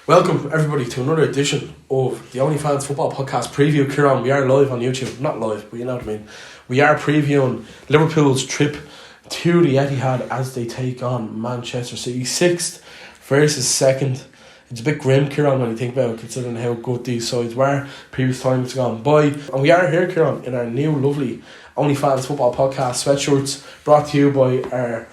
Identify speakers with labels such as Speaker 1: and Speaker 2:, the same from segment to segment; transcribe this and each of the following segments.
Speaker 1: Welcome everybody to another edition of the Only Fans Football Podcast preview. Kieran, we are live on YouTube. Not live, but you know what I mean. We are previewing Liverpool's trip to the Etihad as they take on Manchester City. 6th versus 2nd. It's a bit grim, Kieran, when you think about it, considering how good these sides were previous times gone by. And we are here, Kieran, in our new lovely Only Fans Football Podcast sweatshirts, brought to you by our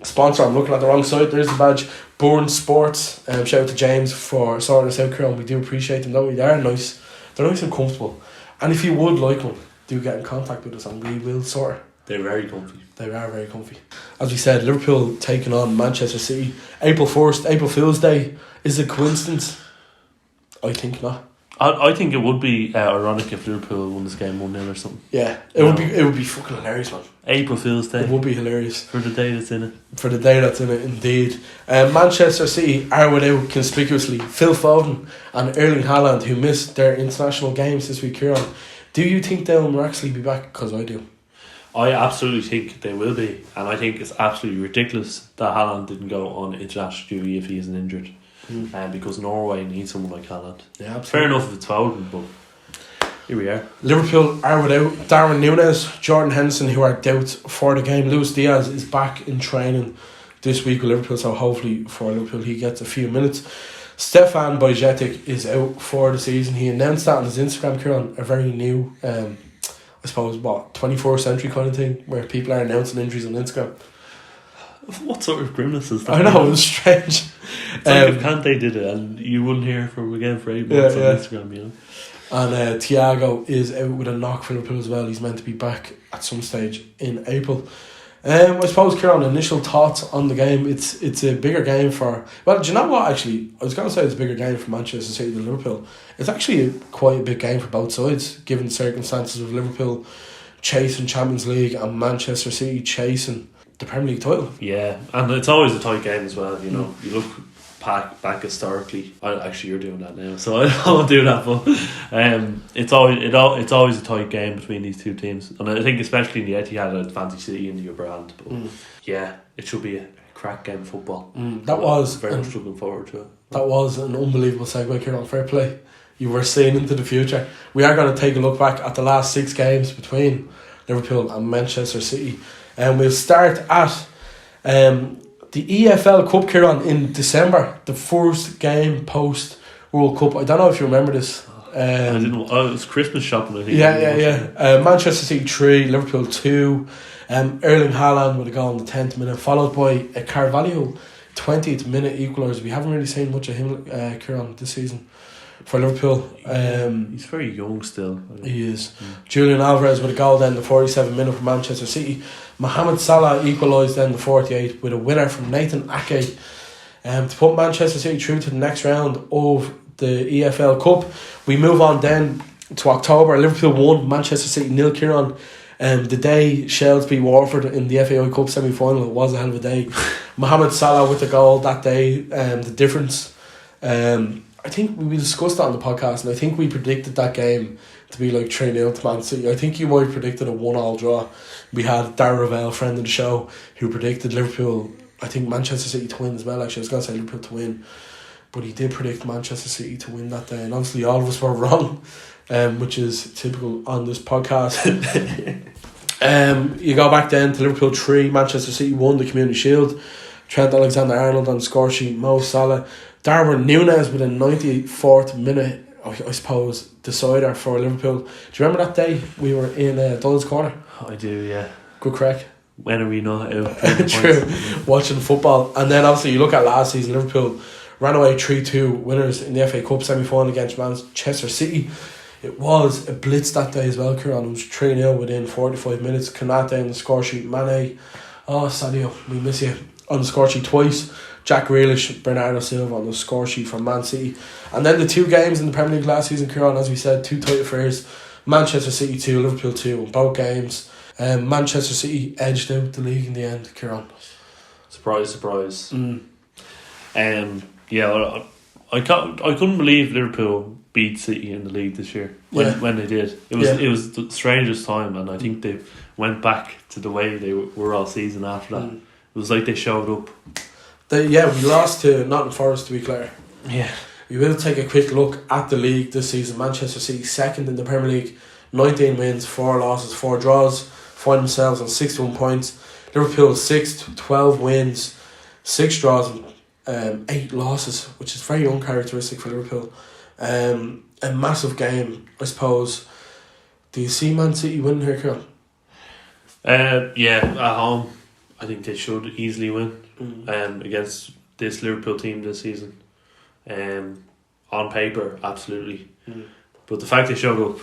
Speaker 1: sponsor. I'm looking at the wrong side. There's the badge. Bourne Sports. Shout out to James for sorting us out, Kieran. We do appreciate them, don't we? They're nice. They're nice and comfortable. And if you would like one, do get in contact with us and we will sort it.
Speaker 2: They're very comfy.
Speaker 1: They are very comfy. As we said, Liverpool taking on Manchester City. April 1st, April Fool's Day. Is it a coincidence? I think not.
Speaker 2: I think it would be ironic if Liverpool won this game 1-0 or something.
Speaker 1: Yeah, it would be fucking hilarious, man.
Speaker 2: April Fool's Day.
Speaker 1: It would be hilarious.
Speaker 2: For the day that's in it.
Speaker 1: For the day that's in it, indeed. Manchester City are without, conspicuously, Phil Foden and Erling Haaland, who missed their international games this week, Kieran. Do you think they'll miraculously be back? Because I do.
Speaker 2: I absolutely think they will be. And I think it's absolutely ridiculous that Haaland didn't go on international duty if he isn't injured. Because Norway needs someone like Haaland.
Speaker 1: Yeah, absolutely.
Speaker 2: Fair enough if it's Foden, but here we are.
Speaker 1: Liverpool are without Darwin Núñez, Jordan Henderson, who are doubts for the game. Luis Diaz is back in training this week with Liverpool, so hopefully for Liverpool he gets a few minutes. Stefan Bajcetic is out for the season. He announced that on his Instagram, Kieran, a very new, I suppose, 21st century kind of thing, where people are announcing injuries on Instagram.
Speaker 2: What sort of grimness is that?
Speaker 1: I know, it was strange.
Speaker 2: It's like if Kante did it and you wouldn't hear from him again for 8 months on Instagram, you know. And Thiago is out with a knock for Liverpool as well. He's meant to be back at some stage in April. I suppose, Kieran, initial thoughts on the game. It's a bigger game for... Well, do you know what, actually? I was going to say it's a bigger game for Manchester City than Liverpool. It's actually quite a big game for both sides, given the circumstances of Liverpool chasing Champions League and Manchester City chasing the Premier League title. Yeah, and it's always a tight game as well, you know. You look back historically. You're doing that now, so I won't do that, but it's always a tight game between these two teams. And I think especially in the Etihad, I'd fancy City in the upper hand. But yeah, it should be a crack game of football.
Speaker 1: Very
Speaker 2: much looking forward to it.
Speaker 1: That was an unbelievable segue, Kieran. Fair play. You were seeing into the future. We are going to take a look back at the last 6 games between Liverpool and Manchester City. And we'll start at the EFL Cup, Kieran, in December. The first game post World Cup. I don't know if you remember this.
Speaker 2: I didn't. It was Christmas shopping, I think.
Speaker 1: Yeah. Manchester City 3, Liverpool 2. Erling Haaland with a goal in the 10th minute, followed by a Carvalho 20th minute equaliser. We haven't really seen much of him, Kieran, this season for Liverpool.
Speaker 2: He's very young still.
Speaker 1: He is. Julian Alvarez with a goal then the 47th minute for Manchester City. Mohamed Salah equalised then the 48th with a winner from Nathan Ake to put Manchester City through to the next round of the EFL Cup. We move on then to October. Liverpool won, Manchester City 0, Kieran. The day Shells beat Watford in the FAI Cup semi-final, it was a hell of a day. Mohamed Salah with the goal that day, the difference. I think we discussed that on the podcast, and I think we predicted that game to be like 3-0 to Man City. I think you might have predicted a 1-1 draw. We had Darren Ravel, friend of the show, who predicted Liverpool, I think Manchester City to win as well. Actually, I was going to say Liverpool to win, but he did predict Manchester City to win that day, and honestly all of us were wrong, which is typical on this podcast. You go back then to Liverpool 3, Manchester City 1, the Community Shield. Trent Alexander-Arnold on the score sheet, Mo Salah. Darwin Núñez with a 94th minute, I suppose, decider for Liverpool. Do you remember that day we were in Dulles Corner?
Speaker 2: I do, yeah.
Speaker 1: Good crack.
Speaker 2: When are we not out?
Speaker 1: True. Watching football. And then obviously you look at last season, Liverpool ran away 3-2 winners in the FA Cup semi-final against Manchester City. It was a blitz that day as well, Kieran. It was 3-0 within 45 minutes. Konate on the score sheet. Mane. Oh, Sadio, we miss you. On the score sheet twice. Jack Grealish, Bernardo Silva on the score sheet from Man City. And then the 2 games in the Premier League last season, Kieran, as we said, 2 tight affairs. Manchester City 2, Liverpool 2 in both games. Manchester City edged out the league in the end, Kieran.
Speaker 2: Surprise. Yeah, I couldn't believe Liverpool beat City in the league this year when they did. It was the strangest time, and I think they went back to the way they were all season after that. It was like they showed up.
Speaker 1: We lost to Nottingham Forest, to be clear.
Speaker 2: Yeah.
Speaker 1: We will take a quick look at the league this season. Manchester City second in the Premier League, 19 wins, 4 losses, 4 draws, find themselves on 61 points. Liverpool sixth, 12 wins, 6 draws and 8 losses, which is very uncharacteristic for Liverpool. A massive game, I suppose. Do you see Man City winning here, Kieran?
Speaker 2: Yeah, at home, I think they should easily win against this Liverpool team this season. On paper, absolutely. But the fact they showed up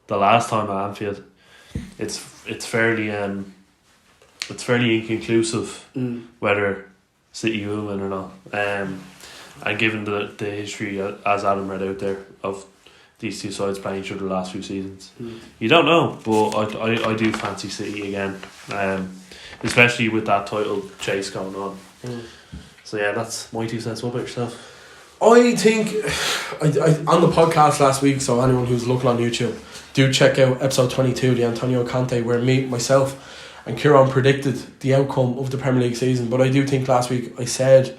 Speaker 2: the last time at Anfield, it's fairly inconclusive whether City will win or not. And given the history, as Adam read out there, of these two sides playing each other the last few seasons, you don't know. But I do fancy City again, especially with that title chase going on. So yeah, that's my 2 cents. What about yourself?
Speaker 1: I think I on the podcast last week, so anyone who's looking on YouTube, do check out episode 22, the Antonio Conte, where myself and Kieran predicted the outcome of the Premier League season. But I do think last week I said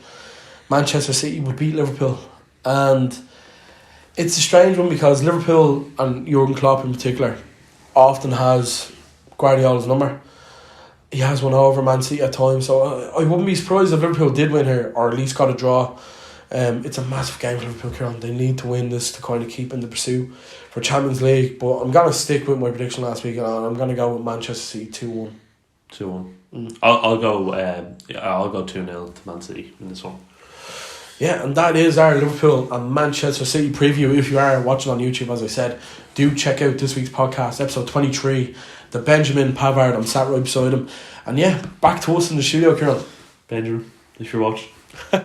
Speaker 1: Manchester City would beat Liverpool, and it's a strange one because Liverpool, and Jurgen Klopp in particular, often has Guardiola's number. He has won over Man City at times, so I wouldn't be surprised if Liverpool did win here, or at least got a draw. It's a massive game for Liverpool, Kieran. They need to win this to kind of keep in the pursuit for Champions League. But I'm going to stick with my prediction last week, and I'm going to go with Manchester City 2-1.
Speaker 2: 2-1. I'll go 2-0 to Man City in this one.
Speaker 1: Yeah, and that is our Liverpool and Manchester City preview. If you are watching on YouTube, as I said, do check out this week's podcast, episode 23, the Benjamin Pavard. I'm sat right beside him. And yeah, back to us in the studio, Kieran.
Speaker 2: Benjamin, if you're watching.